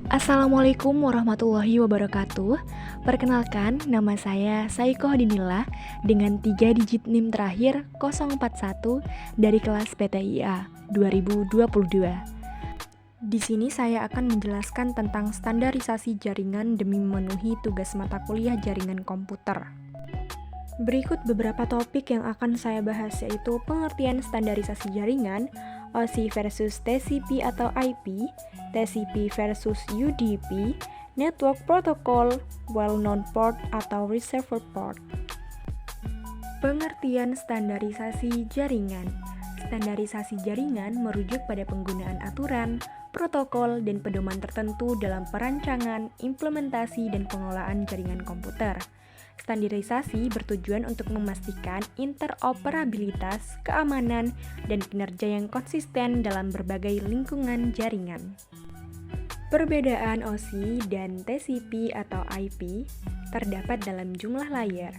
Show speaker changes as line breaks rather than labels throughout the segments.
Assalamualaikum warahmatullahi wabarakatuh. Perkenalkan, nama saya Saiko Dinila dengan 3 digit NIM terakhir 041 dari kelas PTIA 2022. Di sini saya akan menjelaskan tentang standarisasi jaringan demi memenuhi tugas mata kuliah jaringan komputer. Berikut beberapa topik yang akan saya bahas, yaitu pengertian standarisasi jaringan, OSI versus TCP atau IP, TCP versus UDP, network protocol, well-known port atau reservoir port. Pengertian standarisasi jaringan. Standarisasi jaringan merujuk pada penggunaan aturan, protokol, dan pedoman tertentu dalam perancangan, implementasi, dan pengelolaan jaringan komputer. Standarisasi bertujuan untuk memastikan interoperabilitas, keamanan, dan kinerja yang konsisten dalam berbagai lingkungan jaringan. Perbedaan OSI dan TCP atau IP terdapat dalam jumlah layer.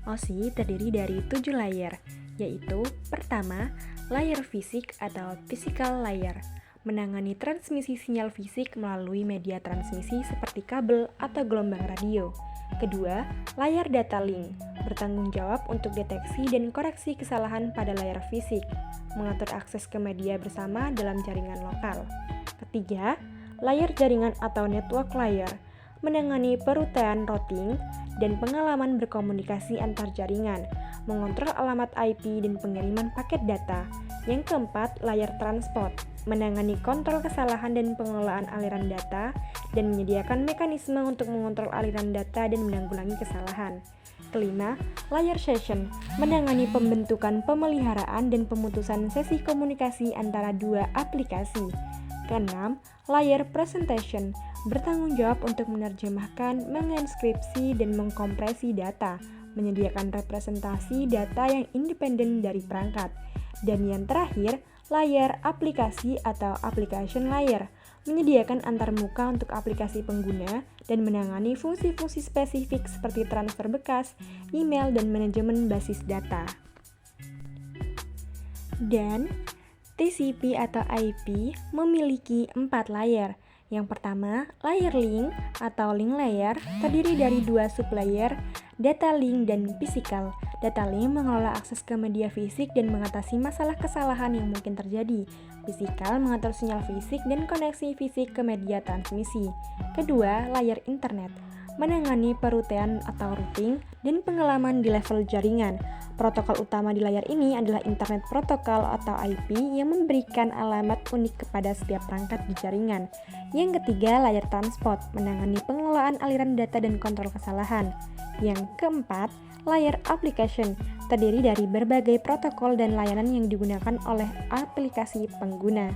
OSI terdiri dari 7 layer, yaitu pertama, layer fisik atau physical layer, menangani transmisi sinyal fisik melalui media transmisi seperti kabel atau gelombang radio. Kedua, layar data link, bertanggung jawab untuk deteksi dan koreksi kesalahan pada layar fisik, mengatur akses ke media bersama dalam jaringan lokal. Ketiga, layar jaringan atau network layer, menangani perutean routing dan pengalaman berkomunikasi antar jaringan, mengontrol alamat IP dan pengiriman paket data. Yang keempat, layar transport, menangani kontrol kesalahan dan pengelolaan aliran data, dan menyediakan mekanisme untuk mengontrol aliran data dan menanggulangi kesalahan. Kelima, layar session, menangani pembentukan, pemeliharaan, dan pemutusan sesi komunikasi antara dua aplikasi. Keenam, layar presentation, bertanggung jawab untuk menerjemahkan, menginskripsi, dan mengkompresi data, menyediakan representasi data yang independen dari perangkat. Dan yang terakhir, layar aplikasi atau application layer, menyediakan antarmuka untuk aplikasi pengguna dan menangani fungsi-fungsi spesifik seperti transfer bekas, email, dan manajemen basis data. Dan TCP atau IP memiliki 4 layer. Yang pertama, layer link atau link layer terdiri dari 2 sublayer, data link dan physical. Data link mengelola akses ke media fisik dan mengatasi masalah kesalahan yang mungkin terjadi. Physical mengatur sinyal fisik dan koneksi fisik ke media transmisi. Kedua, layer internet menangani perutean atau routing dan pengalaman di level jaringan. Protokol utama di layar ini adalah Internet Protocol atau IP yang memberikan alamat unik kepada setiap perangkat di jaringan. Yang ketiga, layar transport menangani pengelolaan aliran data dan kontrol kesalahan. Yang keempat, layar application terdiri dari berbagai protokol dan layanan yang digunakan oleh aplikasi pengguna.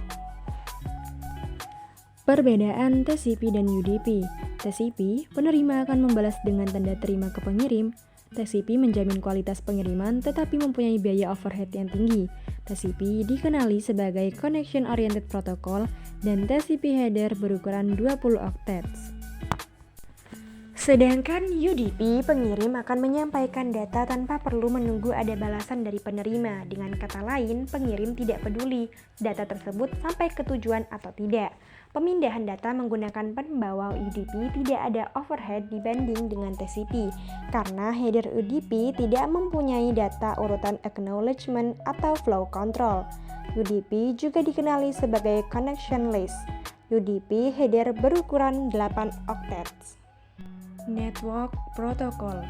Perbedaan TCP dan UDP. TCP, penerima akan membalas dengan tanda terima ke pengirim. TCP menjamin kualitas pengiriman tetapi mempunyai biaya overhead yang tinggi. TCP dikenali sebagai Connection Oriented Protocol dan TCP header berukuran 20 octets. Sedangkan UDP, pengirim akan menyampaikan data tanpa perlu menunggu ada balasan dari penerima. Dengan kata lain, pengirim tidak peduli data tersebut sampai ke tujuan atau tidak. Pemindahan data menggunakan pembawa UDP tidak ada overhead dibanding dengan TCP, karena header UDP tidak mempunyai data urutan acknowledgement atau flow control. UDP juga dikenali sebagai connectionless. UDP header berukuran 8 octets. Network protocol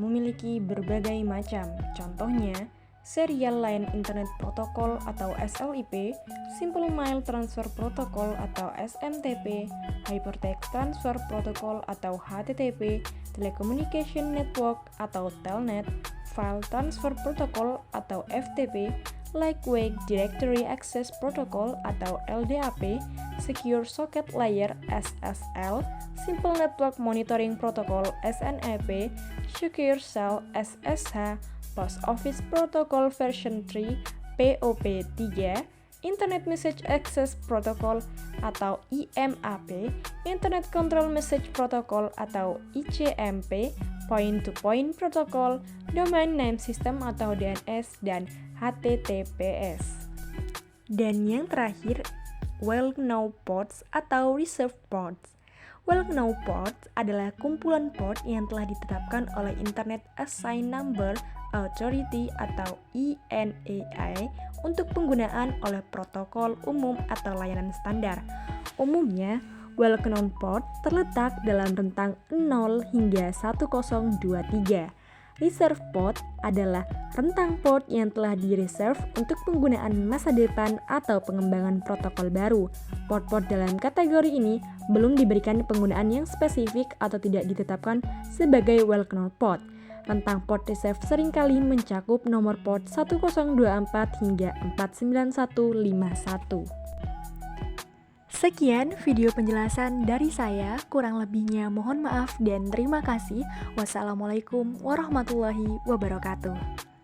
memiliki berbagai macam, contohnya Serial Line Internet Protocol atau SLIP, Simple Mail Transfer Protocol atau SMTP, Hypertext Transfer Protocol atau HTTP, Telecommunication Network atau Telnet, File Transfer Protocol atau FTP, Lightweight Directory Access Protocol atau LDAP, Secure Socket Layer SSL, Simple Network Monitoring Protocol SNAP, Secure Shell SSH, Post Office Protocol version 3 POP3, Internet Message Access Protocol atau IMAP, Internet Control Message Protocol atau ICMP, Point-to-Point Protocol, Domain Name System atau DNS, dan HTTPS. Dan yang terakhir, well-known ports atau reserved ports. Well-known ports adalah kumpulan port yang telah ditetapkan oleh Internet Assigned Number Authority atau INAI untuk penggunaan oleh protokol umum atau layanan standar. Umumnya, well-known port terletak dalam rentang 0 hingga 1023. Reserve port adalah rentang port yang telah direserve untuk penggunaan masa depan atau pengembangan protokol baru. Port-port dalam kategori ini belum diberikan penggunaan yang spesifik atau tidak ditetapkan sebagai well-known port. Rentang port reserve seringkali mencakup nomor port 1024 hingga 49151. Sekian video penjelasan dari saya, kurang lebihnya mohon maaf dan terima kasih. Wassalamualaikum warahmatullahi wabarakatuh.